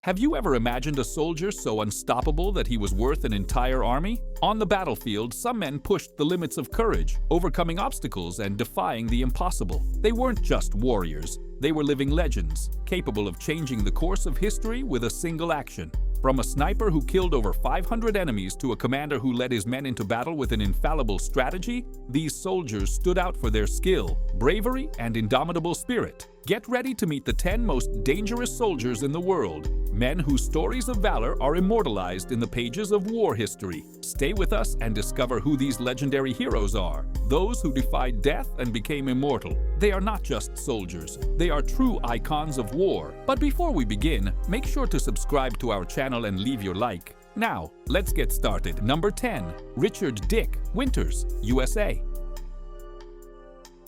Have you ever imagined a soldier so unstoppable that he was worth an entire army? On the battlefield, some men pushed the limits of courage, overcoming obstacles and defying the impossible. They weren't just warriors, they were living legends, capable of changing the course of history with a single action. From a sniper who killed over 500 enemies to a commander who led his men into battle with an infallible strategy, these soldiers stood out for their skill, bravery, and indomitable spirit. Get ready to meet the 10 most dangerous soldiers in the world, men whose stories of valor are immortalized in the pages of war history. Stay with us and discover who these legendary heroes are, those who defied death and became immortal. They are not just soldiers, they are true icons of war. But before we begin, make sure to subscribe to our channel and leave your like. Now, let's get started. Number 10. Richard Dick Winters, USA.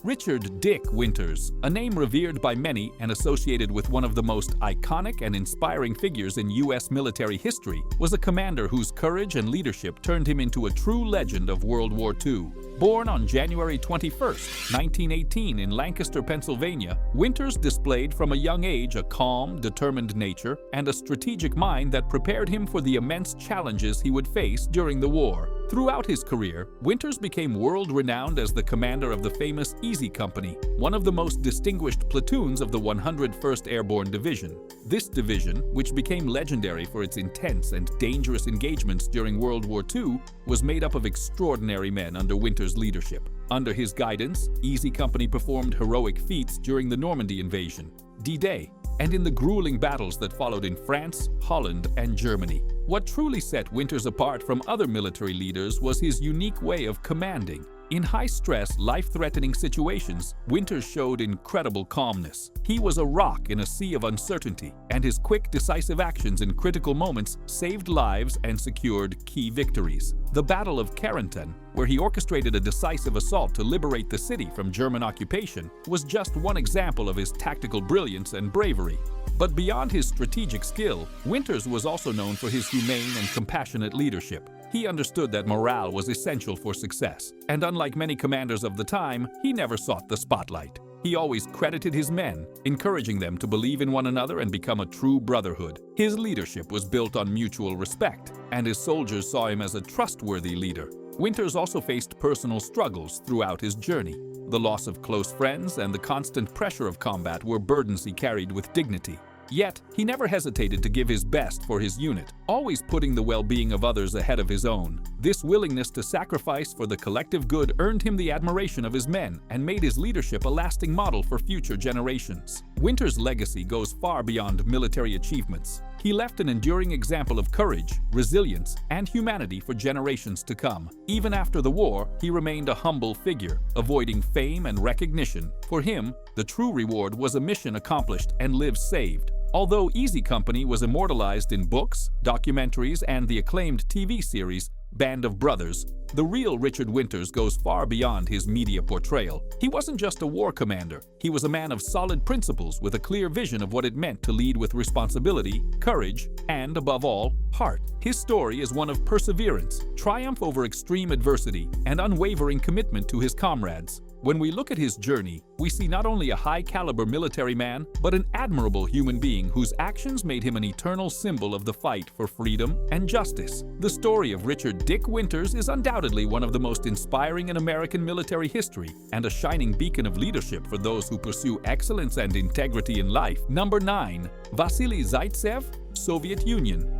Richard Dick Winters, a name revered by many and associated with one of the most iconic and inspiring figures in U.S. military history, was a commander whose courage and leadership turned him into a true legend of World War II. Born on January 21, 1918 in Lancaster, Pennsylvania, Winters displayed from a young age a calm, determined nature and a strategic mind that prepared him for the immense challenges he would face during the war. Throughout his career, Winters became world-renowned as the commander of the famous Easy Company, one of the most distinguished platoons of the 101st Airborne Division. This division, which became legendary for its intense and dangerous engagements during World War II, was made up of extraordinary men under Winters' leadership. Under his guidance, Easy Company performed heroic feats during the Normandy invasion, D-Day, and in the grueling battles that followed in France, Holland, and Germany. What truly set Winters apart from other military leaders was his unique way of commanding. In high-stress, life-threatening situations, Winters showed incredible calmness. He was a rock in a sea of uncertainty, and his quick, decisive actions in critical moments saved lives and secured key victories. The Battle of Carentan, where he orchestrated a decisive assault to liberate the city from German occupation, was just one example of his tactical brilliance and bravery. But beyond his strategic skill, Winters was also known for his humane and compassionate leadership. He understood that morale was essential for success, and unlike many commanders of the time, he never sought the spotlight. He always credited his men, encouraging them to believe in one another and become a true brotherhood. His leadership was built on mutual respect, and his soldiers saw him as a trustworthy leader. Winters also faced personal struggles throughout his journey. The loss of close friends and the constant pressure of combat were burdens he carried with dignity. Yet, he never hesitated to give his best for his unit, always putting the well-being of others ahead of his own. This willingness to sacrifice for the collective good earned him the admiration of his men and made his leadership a lasting model for future generations. Winters' legacy goes far beyond military achievements. He left an enduring example of courage, resilience, and humanity for generations to come. Even after the war, he remained a humble figure, avoiding fame and recognition. For him, the true reward was a mission accomplished and lives saved. Although Easy Company was immortalized in books, documentaries, and the acclaimed TV series Band of Brothers, the real Richard Winters goes far beyond his media portrayal. He wasn't just a war commander, he was a man of solid principles with a clear vision of what it meant to lead with responsibility, courage, and, above all, heart. His story is one of perseverance, triumph over extreme adversity, and unwavering commitment to his comrades. When we look at his journey, we see not only a high-caliber military man, but an admirable human being whose actions made him an eternal symbol of the fight for freedom and justice. The story of Richard Dick Winters is undoubtedly one of the most inspiring in American military history and a shining beacon of leadership for those who pursue excellence and integrity in life. Number 9. Vasily Zaitsev, Soviet Union.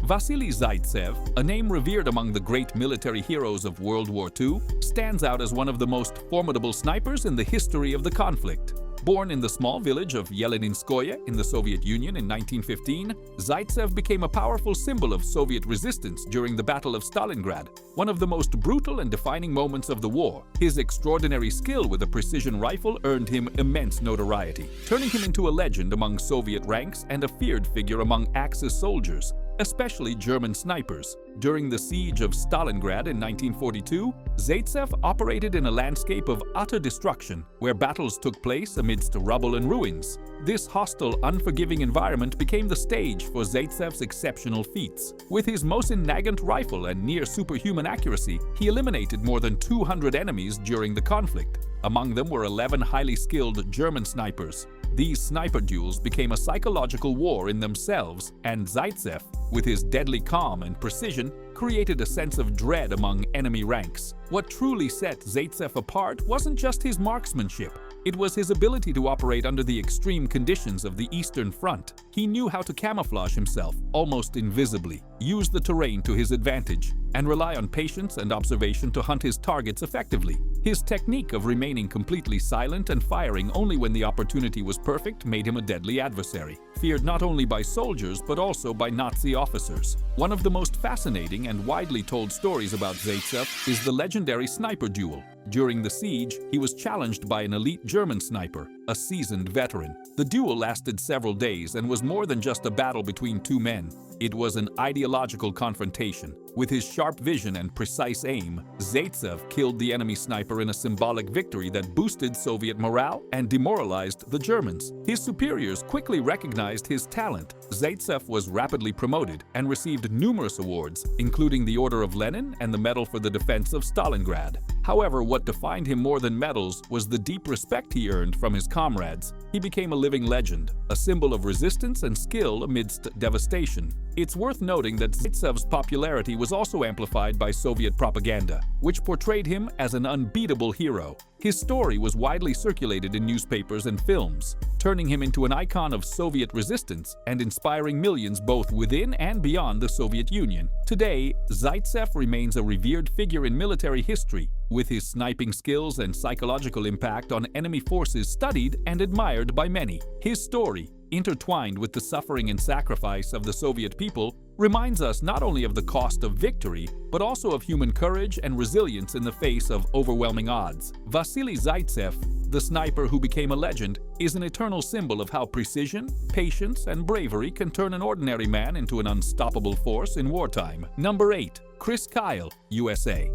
Vasily Zaitsev, a name revered among the great military heroes of World War II, stands out as one of the most formidable snipers in the history of the conflict. Born in the small village of Yeleninskoye in the Soviet Union in 1915, Zaitsev became a powerful symbol of Soviet resistance during the Battle of Stalingrad, one of the most brutal and defining moments of the war. His extraordinary skill with a precision rifle earned him immense notoriety, turning him into a legend among Soviet ranks and a feared figure among Axis soldiers, especially German snipers. During the siege of Stalingrad in 1942, Zaitsev operated in a landscape of utter destruction, where battles took place amidst rubble and ruins. This hostile, unforgiving environment became the stage for Zaitsev's exceptional feats. With his Mosin Nagant rifle and near-superhuman accuracy, he eliminated more than 200 enemies during the conflict. Among them were 11 highly skilled German snipers. These sniper duels became a psychological war in themselves, and Zaitsev, with his deadly calm and precision, created a sense of dread among enemy ranks. What truly set Zaitsev apart wasn't just his marksmanship. It was his ability to operate under the extreme conditions of the Eastern Front. He knew how to camouflage himself, almost invisibly, use the terrain to his advantage, and rely on patience and observation to hunt his targets effectively. His technique of remaining completely silent and firing only when the opportunity was perfect made him a deadly adversary, feared not only by soldiers but also by Nazi officers. One of the most fascinating and widely told stories about Zaitsev is the legendary sniper duel. During the siege, he was challenged by an elite German sniper, a seasoned veteran. The duel lasted several days and was more than just a battle between two men. It was an ideological confrontation. With his sharp vision and precise aim, Zaitsev killed the enemy sniper in a symbolic victory that boosted Soviet morale and demoralized the Germans. His superiors quickly recognized his talent. Zaitsev was rapidly promoted and received numerous awards, including the Order of Lenin and the Medal for the Defense of Stalingrad. However, what defined him more than medals was the deep respect he earned from his comrades. He became a living legend, a symbol of resistance and skill amidst devastation. It's worth noting that Zaitsev's popularity was also amplified by Soviet propaganda, which portrayed him as an unbeatable hero. His story was widely circulated in newspapers and films, turning him into an icon of Soviet resistance and inspiring millions both within and beyond the Soviet Union. Today, Zaitsev remains a revered figure in military history, with his sniping skills and psychological impact on enemy forces studied and admired by many. His story, intertwined with the suffering and sacrifice of the Soviet people, reminds us not only of the cost of victory, but also of human courage and resilience in the face of overwhelming odds. Vasily Zaitsev, the sniper who became a legend, is an eternal symbol of how precision, patience, and bravery can turn an ordinary man into an unstoppable force in wartime. Number 8. Chris Kyle, USA.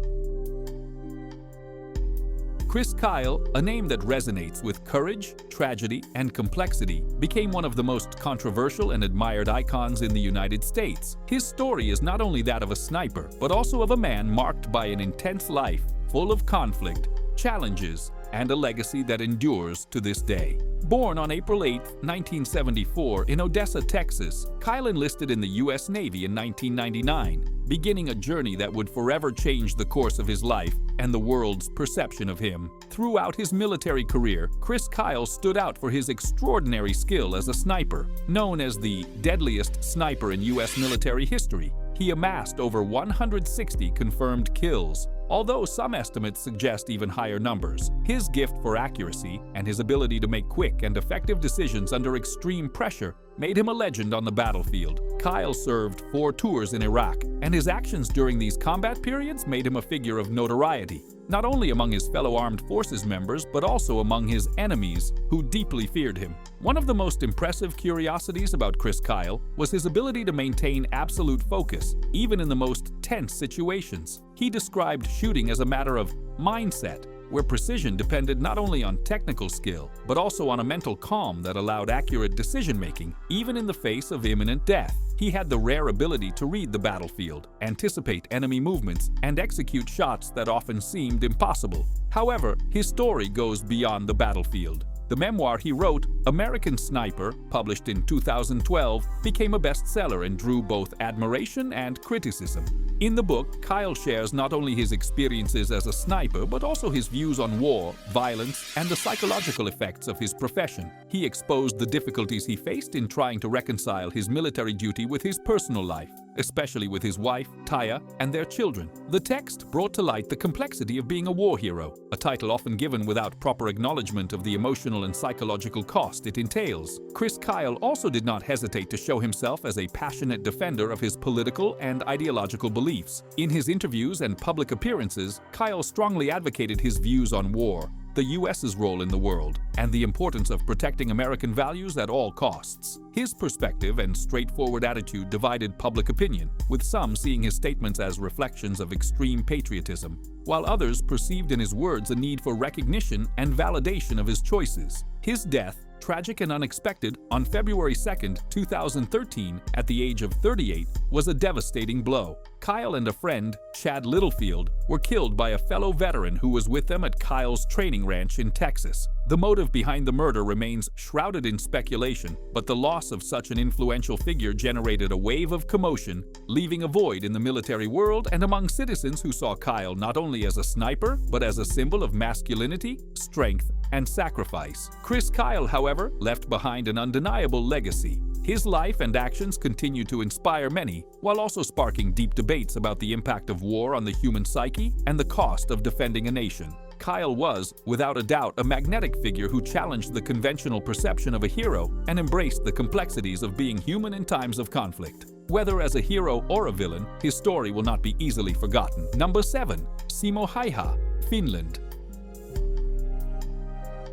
Chris Kyle, a name that resonates with courage, tragedy, and complexity, became one of the most controversial and admired icons in the United States. His story is not only that of a sniper, but also of a man marked by an intense life, full of conflict, challenges, and a legacy that endures to this day. Born on April 8, 1974 in Odessa, Texas, Kyle enlisted in the U.S. Navy in 1999, beginning a journey that would forever change the course of his life and the world's perception of him. Throughout his military career, Chris Kyle stood out for his extraordinary skill as a sniper. Known as the deadliest sniper in U.S. military history, he amassed over 160 confirmed kills, although some estimates suggest even higher numbers. His gift for accuracy and his ability to make quick and effective decisions under extreme pressure made him a legend on the battlefield. Kyle served 4 tours in Iraq, and his actions during these combat periods made him a figure of notoriety, not only among his fellow armed forces members, but also among his enemies, who deeply feared him. One of the most impressive curiosities about Chris Kyle was his ability to maintain absolute focus, even in the most tense situations. He described shooting as a matter of mindset, where precision depended not only on technical skill, but also on a mental calm that allowed accurate decision-making, even in the face of imminent death. He had the rare ability to read the battlefield, anticipate enemy movements, and execute shots that often seemed impossible. However, his story goes beyond the battlefield. The memoir he wrote, American Sniper, published in 2012, became a bestseller and drew both admiration and criticism. In the book, Kyle shares not only his experiences as a sniper, but also his views on war, violence, and the psychological effects of his profession. He exposed the difficulties he faced in trying to reconcile his military duty with his personal life, especially with his wife, Taya, and their children. The text brought to light the complexity of being a war hero, a title often given without proper acknowledgement of the emotional and psychological cost it entails. Chris Kyle also did not hesitate to show himself as a passionate defender of his political and ideological beliefs. In his interviews and public appearances, Kyle strongly advocated his views on war, the U.S.'s role in the world, and the importance of protecting American values at all costs. His perspective and straightforward attitude divided public opinion, with some seeing his statements as reflections of extreme patriotism, while others perceived in his words a need for recognition and validation of his choices. His death, tragic and unexpected, on February 2, 2013, at the age of 38, was a devastating blow. Kyle and a friend, Chad Littlefield, were killed by a fellow veteran who was with them at Kyle's training ranch in Texas. The motive behind the murder remains shrouded in speculation, but the loss of such an influential figure generated a wave of commotion, leaving a void in the military world and among citizens who saw Kyle not only as a sniper, but as a symbol of masculinity, strength, and sacrifice. Chris Kyle, however, left behind an undeniable legacy. His life and actions continue to inspire many, while also sparking deep debates about the impact of war on the human psyche and the cost of defending a nation. Kyle was, without a doubt, a magnetic figure who challenged the conventional perception of a hero and embraced the complexities of being human in times of conflict. Whether as a hero or a villain, his story will not be easily forgotten. Number 7. Simo Häyhä, Finland.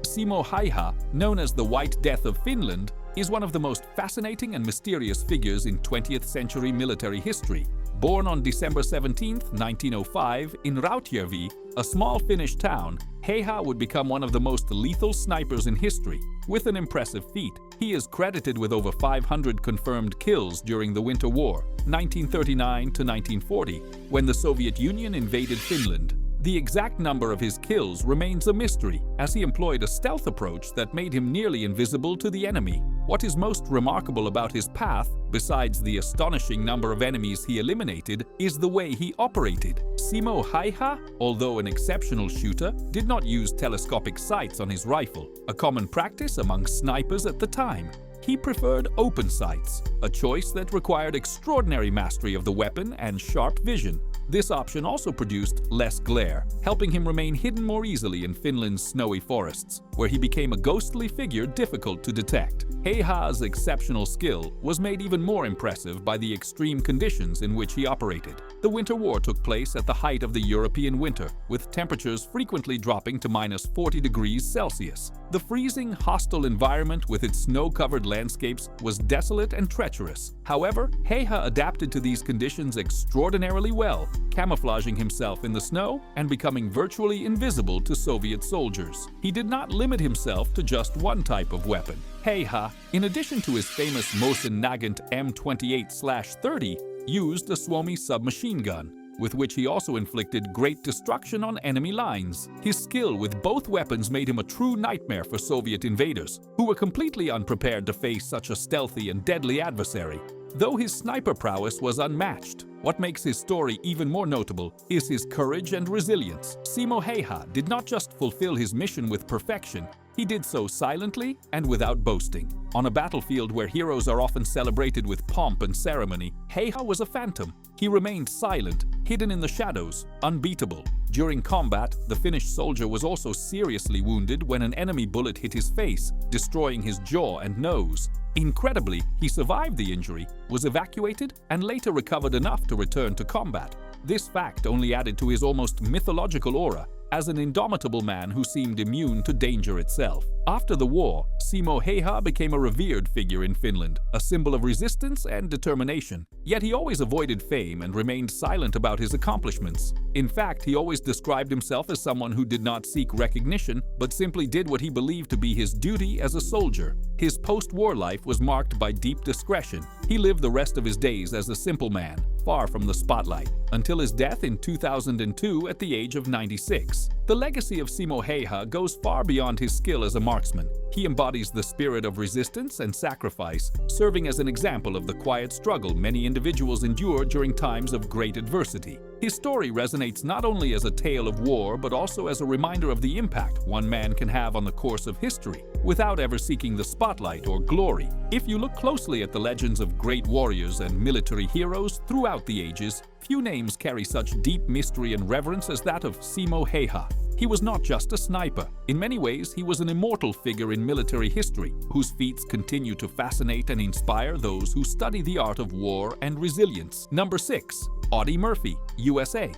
Simo Häyhä, known as the White Death of Finland, is one of the most fascinating and mysterious figures in 20th century military history. Born on December 17, 1905, in Rautjärvi, a small Finnish town, Häyhä would become one of the most lethal snipers in history. With an impressive feat, he is credited with over 500 confirmed kills during the Winter War, 1939 to 1940, when the Soviet Union invaded Finland. The exact number of his kills remains a mystery, as he employed a stealth approach that made him nearly invisible to the enemy. What is most remarkable about his path, besides the astonishing number of enemies he eliminated, is the way he operated. Simo Häyhä, although an exceptional shooter, did not use telescopic sights on his rifle, a common practice among snipers at the time. He preferred open sights, a choice that required extraordinary mastery of the weapon and sharp vision. This option also produced less glare, helping him remain hidden more easily in Finland's snowy forests, where he became a ghostly figure difficult to detect. Häyhä's exceptional skill was made even more impressive by the extreme conditions in which he operated. The Winter War took place at the height of the European winter, with temperatures frequently dropping to -40 degrees Celsius. The freezing, hostile environment with its snow-covered landscapes was desolate and treacherous. However, Häyhä adapted to these conditions extraordinarily well, camouflaging himself in the snow and becoming virtually invisible to Soviet soldiers. He did not limit himself to just one type of weapon. Häyhä, in addition to his famous Mosin Nagant M28/30, used a Suomi submachine gun, with which he also inflicted great destruction on enemy lines. His skill with both weapons made him a true nightmare for Soviet invaders, who were completely unprepared to face such a stealthy and deadly adversary. Though his sniper prowess was unmatched, what makes his story even more notable is his courage and resilience. Simo Häyhä did not just fulfill his mission with perfection, he did so silently and without boasting. On a battlefield where heroes are often celebrated with pomp and ceremony, Häyhä was a phantom. He remained silent, hidden in the shadows, unbeatable. During combat, the Finnish soldier was also seriously wounded when an enemy bullet hit his face, destroying his jaw and nose. Incredibly, he survived the injury, was evacuated, and later recovered enough to return to combat. This fact only added to his almost mythological aura as an indomitable man who seemed immune to danger itself. After the war, Simo Häyhä became a revered figure in Finland, a symbol of resistance and determination. Yet he always avoided fame and remained silent about his accomplishments. In fact, he always described himself as someone who did not seek recognition, but simply did what he believed to be his duty as a soldier. His post-war life was marked by deep discretion. He lived the rest of his days as a simple man, far from the spotlight, until his death in 2002 at the age of 96. The legacy of Simo Häyhä goes far beyond his skill as a marksman. He embodies the spirit of resistance and sacrifice, serving as an example of the quiet struggle many individuals endure during times of great adversity. His story resonates not only as a tale of war, but also as a reminder of the impact one man can have on the course of history, without ever seeking the spotlight or glory. If you look closely at the legends of great warriors and military heroes throughout the ages, few names carry such deep mystery and reverence as that of Simo Häyhä. He was not just a sniper. In many ways, he was an immortal figure in military history, whose feats continue to fascinate and inspire those who study the art of war and resilience. Number 6. Audie Murphy, USA.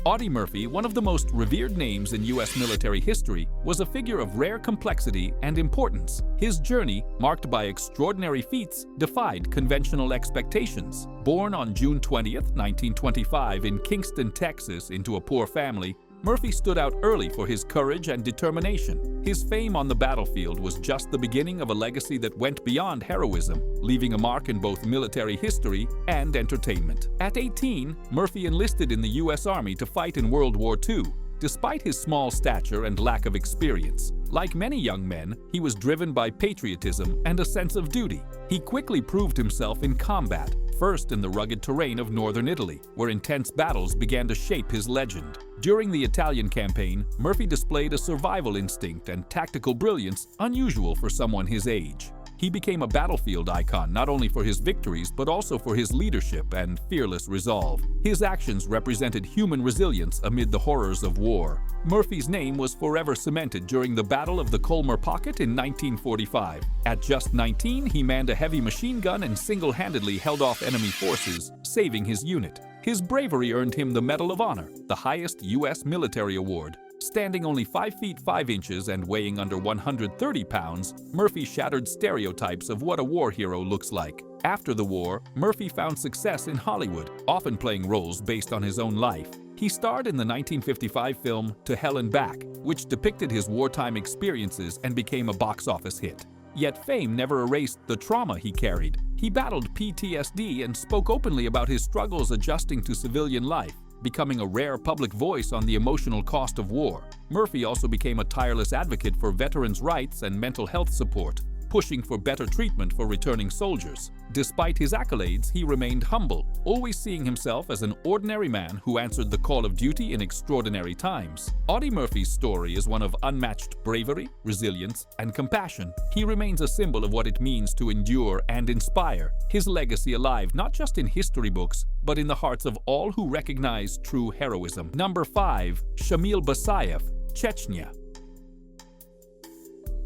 Audie Murphy, one of the most revered names in U.S. military history, was a figure of rare complexity and importance. His journey, marked by extraordinary feats, defied conventional expectations. Born on June 20, 1925 in Kingston, Texas, into a poor family, Murphy stood out early for his courage and determination. His fame on the battlefield was just the beginning of a legacy that went beyond heroism, leaving a mark in both military history and entertainment. At 18, Murphy enlisted in the U.S. Army to fight in World War II. despite his small stature and lack of experience. Like many young men, he was driven by patriotism and a sense of duty. He quickly proved himself in combat, first in the rugged terrain of northern Italy, where intense battles began to shape his legend. During the Italian campaign, Murphy displayed a survival instinct and tactical brilliance unusual for someone his age. He became a battlefield icon not only for his victories but also for his leadership and fearless resolve. His actions represented human resilience amid the horrors of war. Murphy's name was forever cemented during the Battle of the Colmar Pocket in 1945. At just 19, he manned a heavy machine gun and single-handedly held off enemy forces, saving his unit. His bravery earned him the Medal of Honor, the highest U.S. military award. Standing only 5 feet 5 inches and weighing under 130 pounds, Murphy shattered stereotypes of what a war hero looks like. After the war, Murphy found success in Hollywood, often playing roles based on his own life. He starred in the 1955 film To Hell and Back, which depicted his wartime experiences and became a box office hit. Yet fame never erased the trauma he carried. He battled PTSD and spoke openly about his struggles adjusting to civilian life, becoming a rare public voice on the emotional cost of war. Murphy also became a tireless advocate for veterans' rights and mental health support, pushing for better treatment for returning soldiers. Despite his accolades, he remained humble, always seeing himself as an ordinary man who answered the call of duty in extraordinary times. Audie Murphy's story is one of unmatched bravery, resilience, and compassion. He remains a symbol of what it means to endure and inspire, his legacy alive not just in history books, but in the hearts of all who recognize true heroism. Number 5. Shamil Basayev, Chechnya.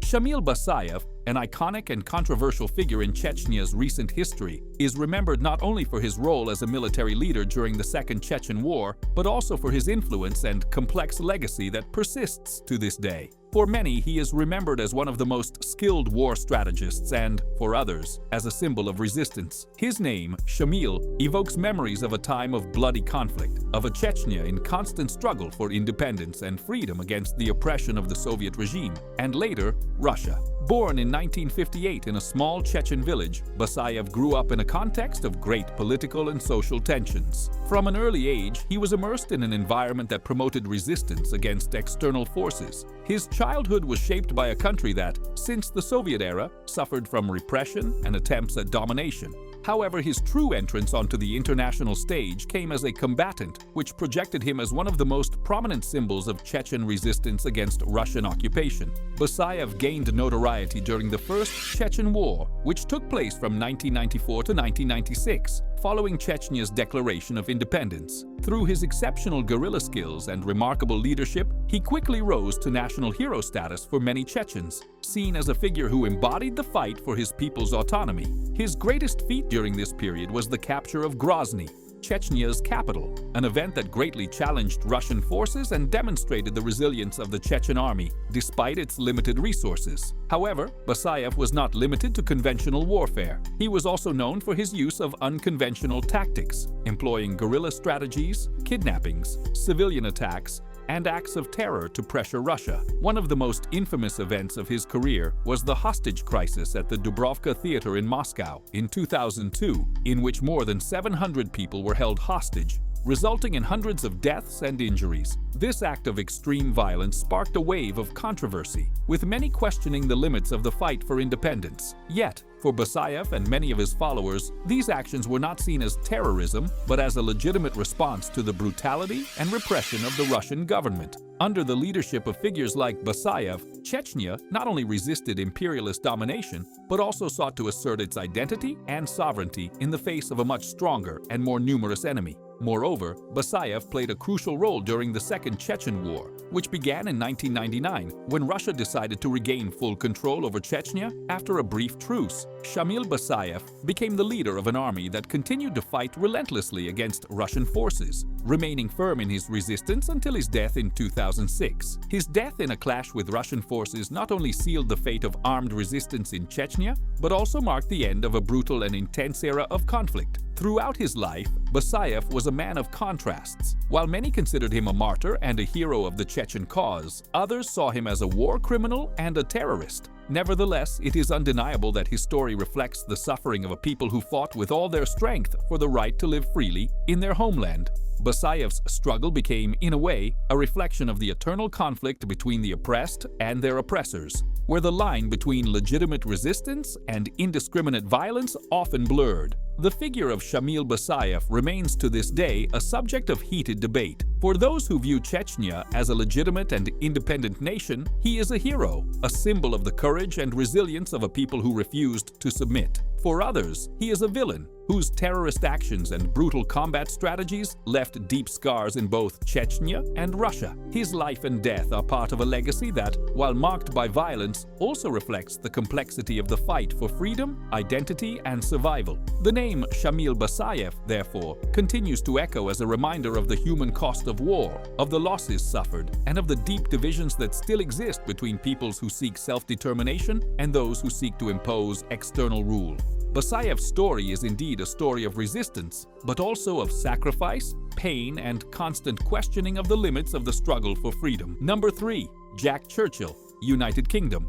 Shamil Basayev, an iconic and controversial figure in Chechnya's recent history, is remembered not only for his role as a military leader during the Second Chechen War, but also for his influence and complex legacy that persists to this day. For many, he is remembered as one of the most skilled war strategists and, for others, as a symbol of resistance. His name, Shamil, evokes memories of a time of bloody conflict, of a Chechnya in constant struggle for independence and freedom against the oppression of the Soviet regime, and later, Russia. Born in 1958 in a small Chechen village, Basayev grew up in a context of great political and social tensions. From an early age, he was immersed in an environment that promoted resistance against external forces. His childhood was shaped by a country that, since the Soviet era, suffered from repression and attempts at domination. However, his true entrance onto the international stage came as a combatant, which projected him as one of the most prominent symbols of Chechen resistance against Russian occupation. Basayev gained notoriety during the First Chechen War, which took place from 1994 to 1996, following Chechnya's declaration of independence. Through his exceptional guerrilla skills and remarkable leadership, he quickly rose to national hero status for many Chechens, seen as a figure who embodied the fight for his people's autonomy. His greatest feat during this period was the capture of Grozny, Chechnya's capital, an event that greatly challenged Russian forces and demonstrated the resilience of the Chechen army, despite its limited resources. However, Basayev was not limited to conventional warfare. He was also known for his use of unconventional tactics, employing guerrilla strategies, kidnappings, civilian attacks, and acts of terror to pressure Russia. One of the most infamous events of his career was the hostage crisis at the Dubrovka Theater in Moscow in 2002, in which more than 700 people were held hostage, resulting in hundreds of deaths and injuries. This act of extreme violence sparked a wave of controversy, with many questioning the limits of the fight for independence. Yet, for Basayev and many of his followers, these actions were not seen as terrorism, but as a legitimate response to the brutality and repression of the Russian government. Under the leadership of figures like Basayev, Chechnya not only resisted imperialist domination, but also sought to assert its identity and sovereignty in the face of a much stronger and more numerous enemy. Moreover, Basayev played a crucial role during the Second Chechen War, which began in 1999, when Russia decided to regain full control over Chechnya after a brief truce. Shamil Basayev became the leader of an army that continued to fight relentlessly against Russian forces, remaining firm in his resistance until his death in 2006. His death in a clash with Russian forces not only sealed the fate of armed resistance in Chechnya, but also marked the end of a brutal and intense era of conflict. Throughout his life, Basayev was a man of contrasts. While many considered him a martyr and a hero of the Chechen cause, others saw him as a war criminal and a terrorist. Nevertheless, it is undeniable that his story reflects the suffering of a people who fought with all their strength for the right to live freely in their homeland. Basayev's struggle became, in a way, a reflection of the eternal conflict between the oppressed and their oppressors, where the line between legitimate resistance and indiscriminate violence often blurred. The figure of Shamil Basayev remains to this day a subject of heated debate. For those who view Chechnya as a legitimate and independent nation, he is a hero, a symbol of the courage and resilience of a people who refused to submit. For others, he is a villain, whose terrorist actions and brutal combat strategies left deep scars in both Chechnya and Russia. His life and death are part of a legacy that, while marked by violence, also reflects the complexity of the fight for freedom, identity, and survival. The name Shamil Basayev, therefore, continues to echo as a reminder of the human cost of war, of the losses suffered, and of the deep divisions that still exist between peoples who seek self-determination and those who seek to impose external rule. Basayev's story is indeed a story of resistance, but also of sacrifice, pain, and constant questioning of the limits of the struggle for freedom. Number 3. Jack Churchill, United Kingdom.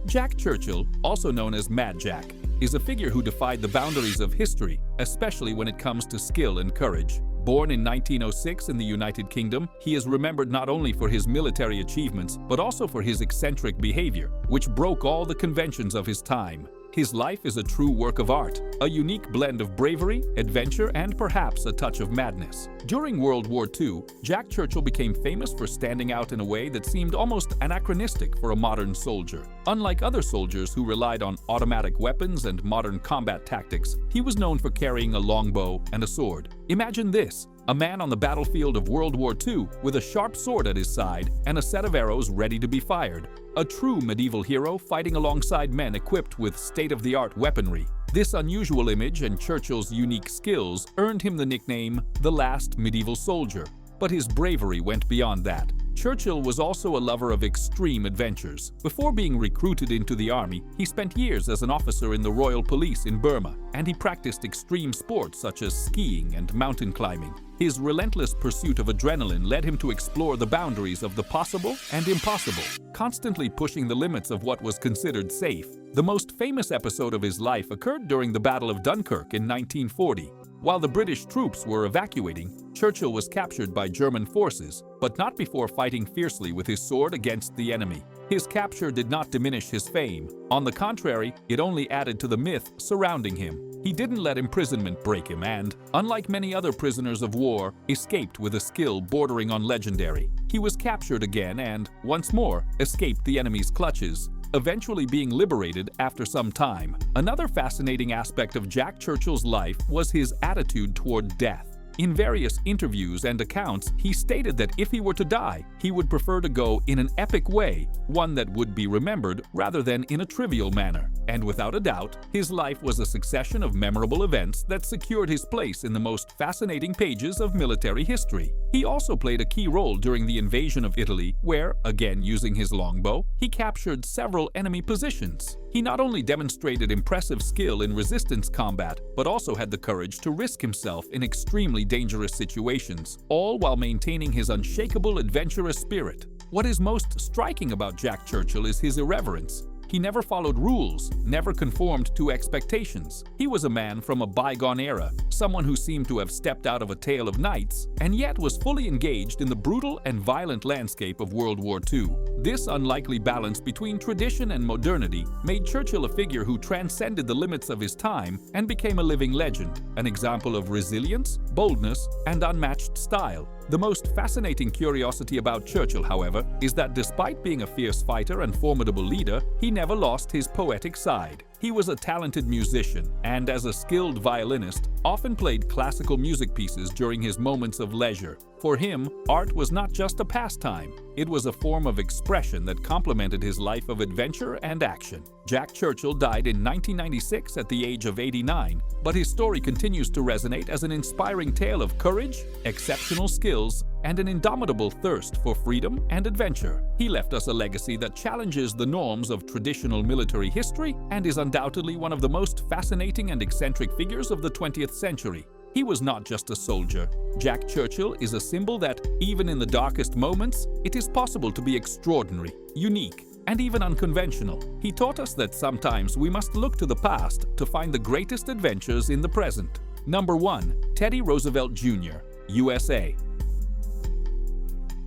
Jack Churchill, also known as Mad Jack, is a figure who defied the boundaries of history, especially when it comes to skill and courage. Born in 1906 in the United Kingdom, he is remembered not only for his military achievements, but also for his eccentric behavior, which broke all the conventions of his time. His life is a true work of art, a unique blend of bravery, adventure, and perhaps a touch of madness. During World War II, Jack Churchill became famous for standing out in a way that seemed almost anachronistic for a modern soldier. Unlike other soldiers who relied on automatic weapons and modern combat tactics, he was known for carrying a longbow and a sword. Imagine this: a man on the battlefield of World War II with a sharp sword at his side and a set of arrows ready to be fired. A true medieval hero fighting alongside men equipped with state-of-the-art weaponry. This unusual image and Churchill's unique skills earned him the nickname the Last Medieval Soldier. But his bravery went beyond that. Churchill was also a lover of extreme adventures. Before being recruited into the army, he spent years as an officer in the Royal Police in Burma, and he practiced extreme sports such as skiing and mountain climbing. His relentless pursuit of adrenaline led him to explore the boundaries of the possible and impossible, constantly pushing the limits of what was considered safe. The most famous episode of his life occurred during the Battle of Dunkirk in 1940. While the British troops were evacuating, Churchill was captured by German forces, but not before fighting fiercely with his sword against the enemy. His capture did not diminish his fame. On the contrary, it only added to the myth surrounding him. He didn't let imprisonment break him and, unlike many other prisoners of war, escaped with a skill bordering on legendary. He was captured again and, once more, escaped the enemy's clutches, eventually being liberated after some time. Another fascinating aspect of Jack Churchill's life was his attitude toward death. In various interviews and accounts, he stated that if he were to die, he would prefer to go in an epic way, one that would be remembered rather than in a trivial manner. And without a doubt, his life was a succession of memorable events that secured his place in the most fascinating pages of military history. He also played a key role during the invasion of Italy, where, again using his longbow, he captured several enemy positions. He not only demonstrated impressive skill in resistance combat, but also had the courage to risk himself in extremely dangerous situations, all while maintaining his unshakable adventurous spirit. What is most striking about Jack Churchill is his irreverence. He never followed rules, never conformed to expectations. He was a man from a bygone era, someone who seemed to have stepped out of a tale of knights, and yet was fully engaged in the brutal and violent landscape of World War II. This unlikely balance between tradition and modernity made Churchill a figure who transcended the limits of his time and became a living legend, an example of resilience, boldness, and unmatched style. The most fascinating curiosity about Churchill, however, is that despite being a fierce fighter and formidable leader, he never lost his poetic side. He was a talented musician and, as a skilled violinist, often played classical music pieces during his moments of leisure. For him, art was not just a pastime. It was a form of expression that complemented his life of adventure and action. Jack Churchill died in 1996 at the age of 89, but his story continues to resonate as an inspiring tale of courage, exceptional skills, and an indomitable thirst for freedom and adventure. He left us a legacy that challenges the norms of traditional military history and is undoubtedly one of the most fascinating and eccentric figures of the 20th century. He was not just a soldier. Jack Churchill is a symbol that, even in the darkest moments, it is possible to be extraordinary, unique, and even unconventional. He taught us that sometimes we must look to the past to find the greatest adventures in the present. Number 1. Teddy Roosevelt Jr., USA.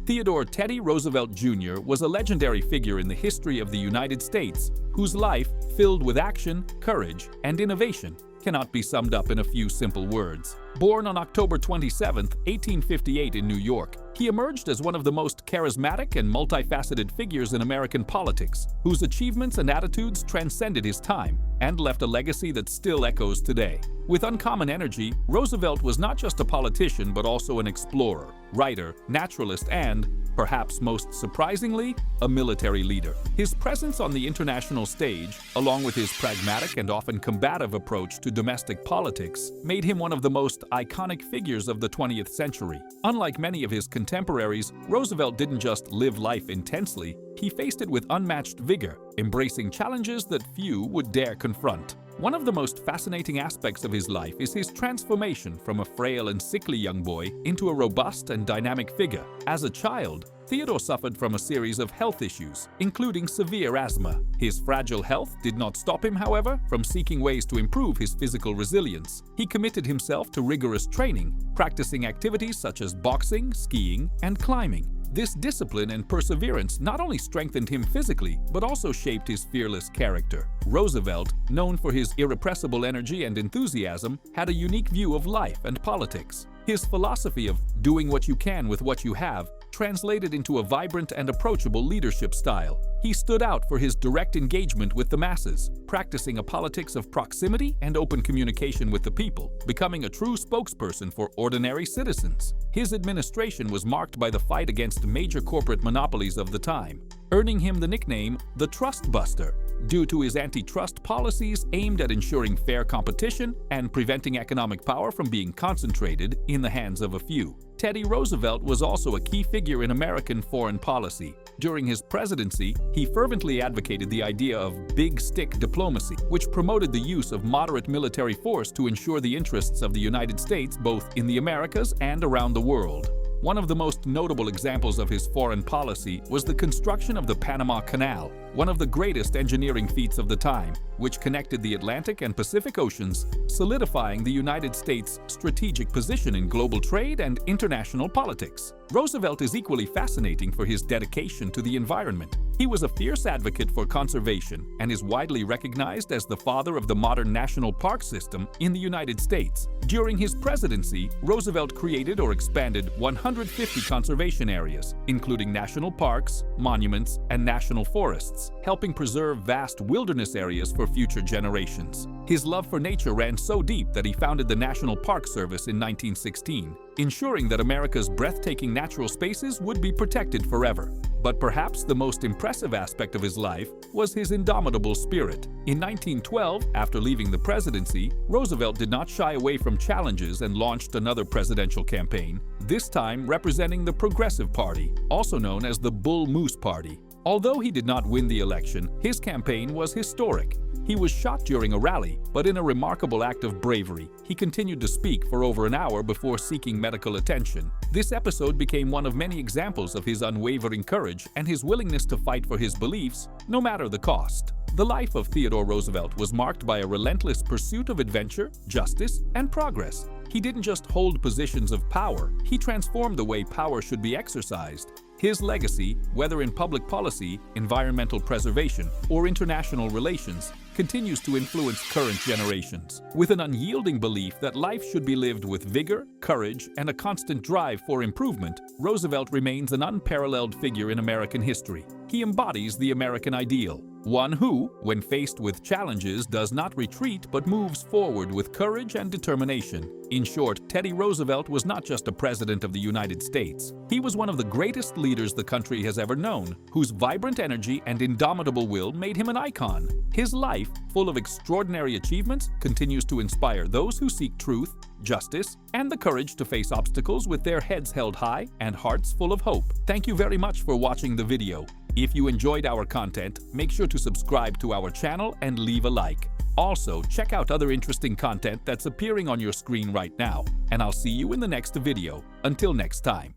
Theodore Teddy Roosevelt Jr. was a legendary figure in the history of the United States, whose life, filled with action, courage, and innovation, cannot be summed up in a few simple words. Born on October 27, 1858 in New York, he emerged as one of the most charismatic and multifaceted figures in American politics, whose achievements and attitudes transcended his time and left a legacy that still echoes today. With uncommon energy, Roosevelt was not just a politician but also an explorer, writer, naturalist, and, perhaps most surprisingly, a military leader. His presence on the international stage, along with his pragmatic and often combative approach to domestic politics, made him one of the most iconic figures of the 20th century. Unlike many of his contemporaries, Roosevelt didn't just live life intensely, he faced it with unmatched vigor, embracing challenges that few would dare confront. One of the most fascinating aspects of his life is his transformation from a frail and sickly young boy into a robust and dynamic figure. As a child, Theodore suffered from a series of health issues, including severe asthma. His fragile health did not stop him, however, from seeking ways to improve his physical resilience. He committed himself to rigorous training, practicing activities such as boxing, skiing, and climbing. This discipline and perseverance not only strengthened him physically, but also shaped his fearless character. Roosevelt, known for his irrepressible energy and enthusiasm, had a unique view of life and politics. His philosophy of doing what you can with what you have translated into a vibrant and approachable leadership style. He stood out for his direct engagement with the masses, practicing a politics of proximity and open communication with the people, becoming a true spokesperson for ordinary citizens. His administration was marked by the fight against major corporate monopolies of the time, earning him the nickname the Trust Buster, due to his antitrust policies aimed at ensuring fair competition and preventing economic power from being concentrated in the hands of a few. Teddy Roosevelt was also a key figure in American foreign policy. During his presidency, he fervently advocated the idea of big stick diplomacy, which promoted the use of moderate military force to ensure the interests of the United States both in the Americas and around the world. One of the most notable examples of his foreign policy was the construction of the Panama Canal, one of the greatest engineering feats of the time, which connected the Atlantic and Pacific Oceans, solidifying the United States' strategic position in global trade and international politics. Roosevelt is equally fascinating for his dedication to the environment. He was a fierce advocate for conservation and is widely recognized as the father of the modern national park system in the United States. During his presidency, Roosevelt created or expanded 150 conservation areas, including national parks, monuments, and national forests, helping preserve vast wilderness areas for future generations. His love for nature ran so deep that he founded the National Park Service in 1916, ensuring that America's breathtaking natural spaces would be protected forever. But perhaps the most impressive aspect of his life was his indomitable spirit. In 1912, after leaving the presidency, Roosevelt did not shy away from challenges and launched another presidential campaign, this time representing the Progressive Party, also known as the Bull Moose Party. Although he did not win the election, his campaign was historic. He was shot during a rally, but in a remarkable act of bravery, he continued to speak for over an hour before seeking medical attention. This episode became one of many examples of his unwavering courage and his willingness to fight for his beliefs, no matter the cost. The life of Theodore Roosevelt was marked by a relentless pursuit of adventure, justice, and progress. He didn't just hold positions of power, he transformed the way power should be exercised. His legacy, whether in public policy, environmental preservation, or international relations, continues to influence current generations. With an unyielding belief that life should be lived with vigor, courage, and a constant drive for improvement, Roosevelt remains an unparalleled figure in American history. He embodies the American ideal, one who, when faced with challenges, does not retreat but moves forward with courage and determination. In short, Teddy Roosevelt was not just a president of the United States. He was one of the greatest leaders the country has ever known, whose vibrant energy and indomitable will made him an icon. His life, full of extraordinary achievements, continues to inspire those who seek truth, justice, and the courage to face obstacles with their heads held high and hearts full of hope. Thank you very much for watching the video. If you enjoyed our content, make sure to subscribe to our channel and leave a like. Also, check out other interesting content that's appearing on your screen right now, and I'll see you in the next video. Until next time.